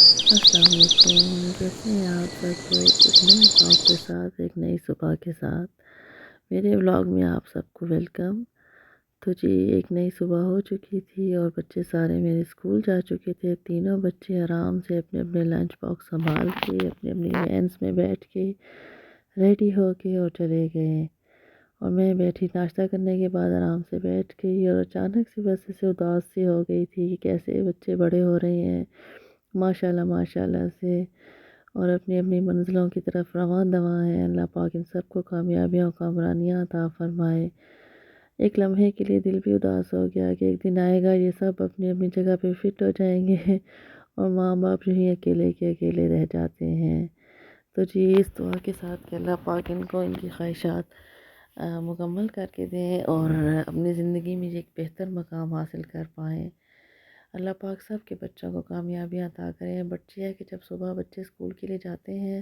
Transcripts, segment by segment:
السلام علیکم، کیسے ہیں آپ سب لوگ؟ ایک نئے بلاگ کے ساتھ، ایک نئی صبح کے ساتھ میرے بلاگ میں آپ سب کو ویلکم۔ تو جی ایک نئی صبح ہو چکی تھی اور بچے سارے میرے اسکول جا چکے تھے۔ تینوں بچے آرام سے اپنے اپنے لنچ باکس سنبھال کے اپنی اپنی وینس میں بیٹھ کے ریڈی ہو کے اور چلے گئے، اور میں بیٹھی ناشتہ کرنے کے بعد آرام سے بیٹھ گئی، اور اچانک سے بس اسے اداس سی ہو گئی تھی کہ کیسے بچے بڑے ہو رہے ہیں ماشاء اللہ سے، اور اپنی اپنی منزلوں کی طرف رواں دواں ہیں۔ اللہ پاک ان سب کو کامیابیاں و کامرانیاں عطا فرمائے۔ ایک لمحے کے لیے دل بھی اداس ہو گیا کہ ایک دن آئے گا یہ سب اپنی اپنی جگہ پہ فٹ ہو جائیں گے اور ماں باپ جو ہی اکیلے کے اکیلے رہ جاتے ہیں۔ تو جی اس دعا کے ساتھ کہ اللہ پاک ان کو ان کی خواہشات مکمل کر کے دیں اور اپنی زندگی میں ایک بہتر مقام حاصل کر پائیں۔ اللہ پاک سب کے بچوں کو کامیابیاں عطا کریں۔ بچے ہے کہ جب صبح بچے اسکول کے لیے جاتے ہیں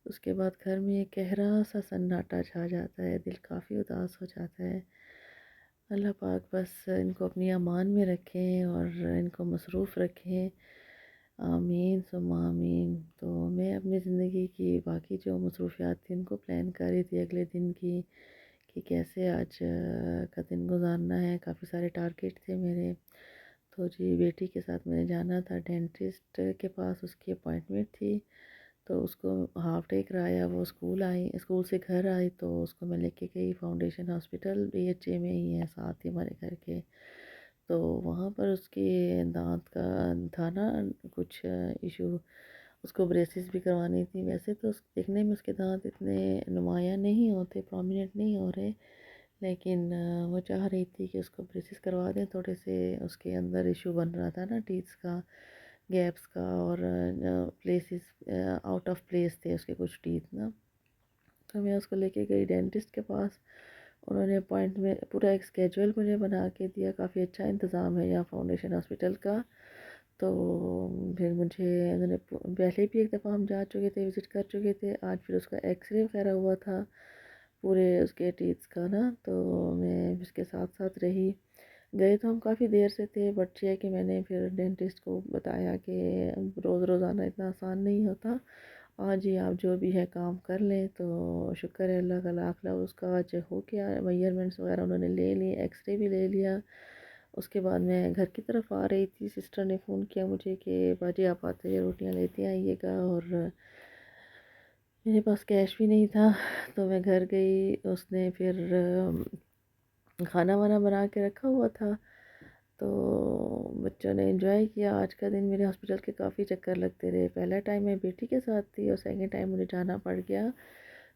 اس کے بعد گھر میں ایک گہرا سا سناٹا چھا جاتا ہے، دل کافی اداس ہو جاتا ہے۔ اللہ پاک بس ان کو اپنی امان میں رکھیں اور ان کو مصروف رکھیں، آمین ثم آمین۔ تو میں اپنی زندگی کی باقی جو مصروفیات تھیں ان کو پلان کر رہی تھی اگلے دن کی، کہ کیسے آج کا دن گزارنا ہے۔ کافی سارے ٹارگیٹ تھے میرے، تو جی بیٹی کے ساتھ میں نے جانا تھا ڈینٹسٹ کے پاس، اس کی اپوائنٹمنٹ تھی، تو اس کو ہاف ڈے کرایا۔ وہ اسکول سے گھر آئی تو اس کو میں لے کے گئی فاؤنڈیشن ہاسپٹل، BHA میں ہی ہے ساتھ ہی ہمارے گھر کے۔ تو وہاں پر اس کے دانت کا تھا نا کچھ ایشو، اس کو بریسز بھی کروانی تھی۔ ویسے تو دیکھنے میں اس کے دانت اتنے نمایاں نہیں ہوتے، پرومیننٹ نہیں ہو رہے، لیکن وہ چاہ رہی تھی کہ اس کو بریسز کروا دیں، تھوڑے سے اس کے اندر ایشو بن رہا تھا نا ٹیتھس کا، گیپس کا، اور پلیسز آؤٹ آف پلیس تھے اس کے کچھ ٹیتھ نا۔ تو میں اس کو لے کے گئی ڈینٹسٹ کے پاس، انہوں نے اپوائنٹمنٹ پورا ایک اسکیجول مجھے بنا کے دیا۔ کافی اچھا انتظام ہے یہاں فاؤنڈیشن ہاسپٹل کا۔ تو پھر مجھے انہوں نے پہلے بھی ایک دفعہ ہم جا چکے تھے، وزٹ کر چکے تھے، آج پھر اس کا ایکس رے وغیرہ ہوا تھا پورے اس کے ٹیتھس کا نا، تو میں اس کے ساتھ ساتھ رہی۔ گئے تو ہم کافی دیر سے تھے، بٹ یہ ہے کہ میں نے پھر ڈینٹسٹ کو بتایا کہ روزانہ اتنا آسان نہیں ہوتا، آج ہی آپ جو بھی ہے کام کر لیں۔ تو شکر ہے اللہ کا لاکھ لاکھ، اس کا آج ہو گیا، میجرمنٹس وغیرہ انہوں نے لے لیے، ایکس رے بھی لے لیا۔ اس کے بعد میں گھر کی طرف آ رہی تھی، سسٹر نے فون کیا مجھے کہ باجی آپ آتے ہوئے روٹیاں لیتے آئیے گا، اور میرے پاس کیش بھی نہیں تھا، تو میں گھر گئی۔ اس نے پھر کھانا وانا بنا کے رکھا ہوا تھا، تو بچوں نے انجوائے کیا۔ آج کا دن میرے ہاسپٹل کے کافی چکر لگتے رہے، پہلا ٹائم میں بیٹی کے ساتھ تھی اور سیکنڈ ٹائم مجھے جانا پڑ گیا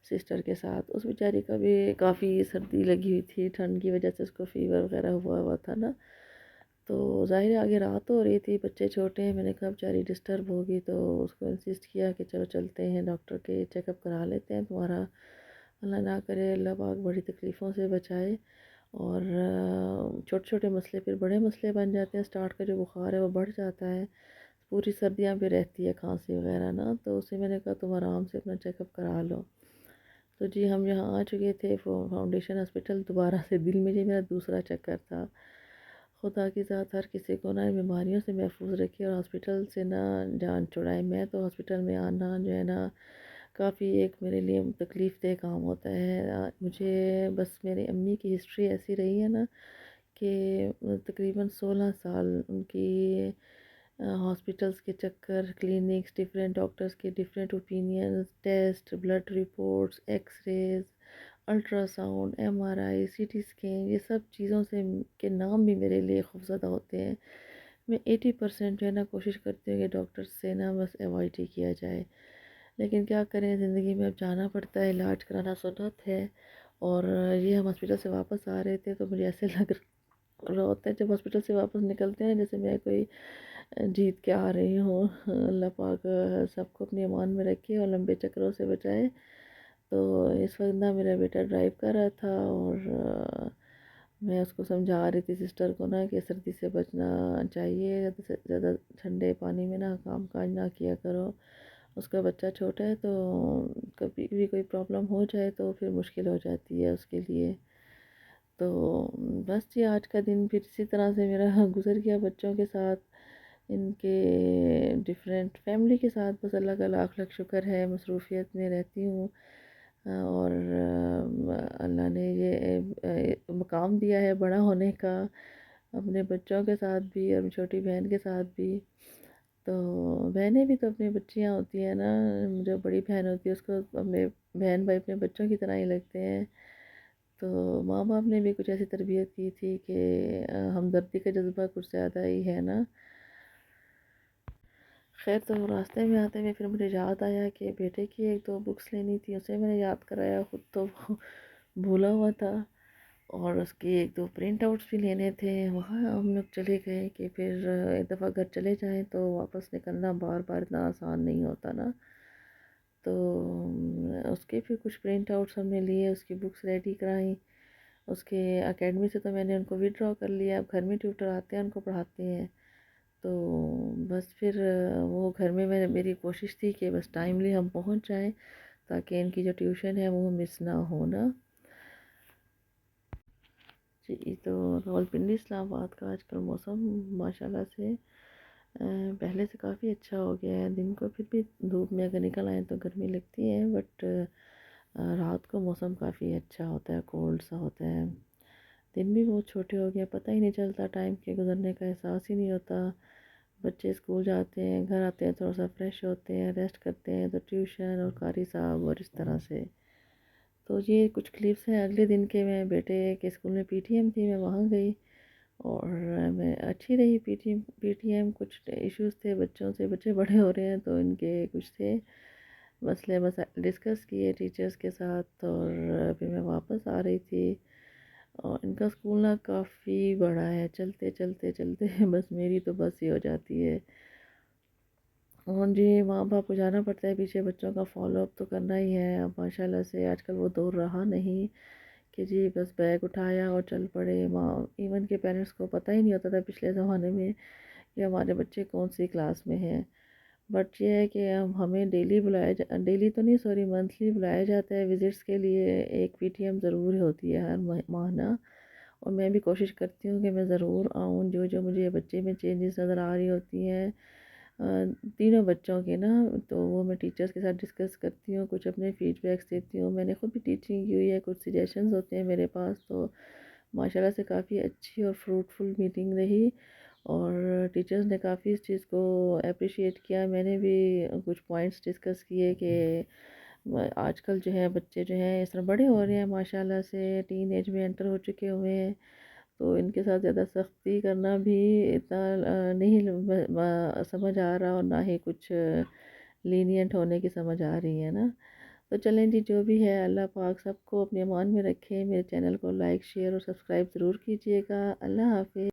سسٹر کے ساتھ۔ اس بیچاری کا بھی کافی سردی لگی ہوئی تھی، ٹھنڈ کی وجہ سے اس کو فیور وغیرہ ہوا تھا نا، تو ظاہر ہے آگے رات ہو رہی تھی، بچے چھوٹے ہیں، میں نے کہا بیچاری ڈسٹرب ہوگی، تو اس کو انسسٹ کیا کہ چلو چلتے ہیں ڈاکٹر کے، چیک اپ کرا لیتے ہیں تمہارا، اللہ نہ کرے اللہ پاک بڑی تکلیفوں سے بچائے۔ اور چھوٹے چھوٹے مسئلے پھر بڑے مسئلے بن جاتے ہیں، سٹارٹ کا جو بخار ہے وہ بڑھ جاتا ہے، پوری سردیاں بھی رہتی ہے کھانسی وغیرہ نا، تو اسے میں نے کہا تم آرام سے اپنا چیک اپ کرا لو۔ تو جی ہم یہاں آ چکے تھے فاؤنڈیشن ہاسپٹل، دوبارہ سے دل میں جی میرا دوسرا چکر تھا۔ خدا کی ذات ہر کسی کو نا بیماریوں سے محفوظ رکھے اور ہاسپٹل سے نا جان چھڑائے۔ میں تو ہاسپٹل میں آنا جو ہے نا کافی ایک میرے لیے تکلیف دہ کام ہوتا ہے۔ مجھے بس میری امی کی ہسٹری ایسی رہی ہے نا کہ تقریباً 16 سال ان کی ہاسپٹلس کے چکر، کلینکس، ڈیفرنٹ ڈاکٹرز کے different opinions, test, blood reports, x rays, ultrasound, MRI، CT scan, یہ سب چیزوں سے کے نام بھی میرے لیے خوفزدہ ہوتے ہیں۔ میں 80% جو ہے نا کوشش کرتی ہوں کہ ڈاکٹر سے نا بس اوائڈ ہی کیا جائے، لیکن کیا کریں زندگی میں اب جانا پڑتا ہے، علاج کرانا سنت ہے۔ اور یہ ہم ہاسپٹل سے واپس آ رہے تھے تو مجھے ایسے لگ رہا ہوتا ہے جب ہاسپٹل سے واپس نکلتے ہیں جیسے میں کوئی جیت کے آ رہی ہوں۔ اللہ پاک سب کو اپنی امان میں رکھے اور لمبے چکروں سے بچائے۔ تو اس وقت نا میرا بیٹا ڈرائیو کر رہا تھا، اور میں اس کو سمجھا رہی تھی سسٹر کو نا کہ سردی سے بچنا چاہیے، زیادہ سے زیادہ ٹھنڈے پانی میں نا کام کاج نہ کیا کرو، اس کا بچہ چھوٹا ہے تو کبھی بھی کوئی پرابلم ہو جائے تو پھر مشکل ہو جاتی ہے اس کے لیے۔ تو بس جی آج کا دن پھر اسی طرح سے میرا گزر گیا بچوں کے ساتھ، ان کے ڈفرینٹ فیملی کے ساتھ بس اللہ کا لاکھ لاکھ شکر ہے، مصروفیت میں رہتی ہوں، اور اللہ نے یہ مقام دیا ہے بڑا ہونے کا، اپنے بچوں کے ساتھ بھی اور چھوٹی بہن کے ساتھ بھی۔ تو بہنیں بھی تو اپنی بچیاں ہوتی ہیں نا، جو بڑی بہن ہوتی ہے اس کو اپنے بہن بھائی اپنے بچوں کی طرح ہی لگتے ہیں۔ تو ماں باپ نے بھی کچھ ایسی تربیت کی تھی کہ ہمدردی کا جذبہ کچھ زیادہ ہی ہے نا۔ خیر، تو راستے میں آتے ہوئے پھر مجھے یاد آیا کہ بیٹے کی ایک دو بکس لینی تھی، اسے میں نے یاد کرایا، خود تو وہ بھولا ہوا تھا، اور اس کی ایک دو پرنٹ آؤٹس بھی لینے تھے۔ وہاں ہم لوگ چلے گئے کہ پھر ایک دفعہ گھر چلے جائیں تو واپس نکلنا بار بار اتنا آسان نہیں ہوتا نا۔ تو اس کے پھر کچھ پرنٹ آؤٹس ہم نے لیے، اس کی بکس ریڈی کرائیں، اس کے اکیڈمی سے تو میں نے ان کو وڈرا کر لیا، اب گھر میں ٹیوٹر آتے ہیں ان کو پڑھاتے ہیں۔ تو بس پھر وہ گھر میں میری کوشش تھی کہ بس ٹائملی ہم پہنچ جائیں تاکہ ان کی جو ٹیوشن ہے وہ مس نہ ہو نا۔ جی، تو راولپنڈی اسلام آباد کا آج کل موسم ماشاءاللہ سے پہلے سے کافی اچھا ہو گیا ہے۔ دن کو پھر بھی دھوپ میں اگر نکل آئیں تو گرمی لگتی ہے، بٹ رات کو موسم کافی اچھا ہوتا ہے، کولڈ سا ہوتا ہے۔ دن بھی بہت چھوٹے ہو گئے، پتہ ہی نہیں چلتا، ٹائم کے گزرنے کا احساس ہی نہیں ہوتا۔ بچے اسکول جاتے ہیں، گھر آتے ہیں، تھوڑا سا فریش ہوتے ہیں، ریسٹ کرتے ہیں، تو ٹیوشن اور قاری صاحب اور اس طرح سے۔ تو یہ کچھ کلپس ہیں اگلے دن کے، میں بیٹے کے اسکول میں پی ٹی ایم تھی، میں وہاں گئی اور میں اچھی رہی۔ پی ٹی ایم کچھ ایشوز تھے بچوں سے، بچے بڑے ہو رہے ہیں تو ان کے کچھ تھے مسئلے ڈسکس کیے ٹیچرز کے ساتھ، اور پھر میں واپس آ رہی تھی، اور ان کا اسکول نا کافی بڑا ہے، چلتے چلتے چلتے بس میری تو بس ہی ہو جاتی ہے۔ اور جی، ماں باپ کو جانا پڑتا ہے پیچھے، بچوں کا فالو اپ تو کرنا ہی ہے۔ اب ماشاء اللہ سے آج کل وہ دور رہا نہیں کہ جی بس بیگ اٹھایا اور چل پڑے۔ ماں ایون کے پیرنٹس کو پتہ ہی نہیں ہوتا تھا پچھلے زمانے میں کہ ہمارے بچے کون سی کلاس میں ہیں، بٹ یہ ہے کہ ہمیں ڈیلی ڈیلی تو نہیں، سوری، منتھلی بلایا جاتا ہے وزٹس کے لیے۔ ایک پی ٹی ایم ضرور ہوتی ہے ہر ماہانہ، اور میں بھی کوشش کرتی ہوں کہ میں ضرور آؤں۔ جو جو مجھے بچے میں چینجز نظر آ رہی ہوتی ہیں تینوں بچوں کے نا، تو وہ میں ٹیچرز کے ساتھ ڈسکس کرتی ہوں، کچھ اپنے فیڈ بیکس دیتی ہوں۔ میں نے خود بھی ٹیچنگ کی ہوئی ہے، کچھ سجیشنز ہوتے ہیں میرے پاس، تو ماشاءاللہ سے کافی اچھی اور فروٹفل میٹنگ رہی، اور ٹیچرز نے کافی اس چیز کو اپریشیٹ کیا۔ میں نے بھی کچھ پوائنٹس ڈسکس کیے کہ آج کل جو ہے بچے جو ہیں اس طرح بڑے ہو رہے ہیں، ماشاءاللہ سے ٹین ایج میں انٹر ہو چکے ہوئے ہیں، تو ان کے ساتھ زیادہ سختی کرنا بھی اتنا نہیں سمجھ آ رہا، اور نہ ہی کچھ لینینٹ ہونے کی سمجھ آ رہی ہے نا۔ تو چلیں جی، جو بھی ہے اللہ پاک سب کو اپنے امان میں رکھے۔ میرے چینل کو لائک، شیئر اور سبسکرائب ضرور کیجیے گا۔ اللہ حافظ۔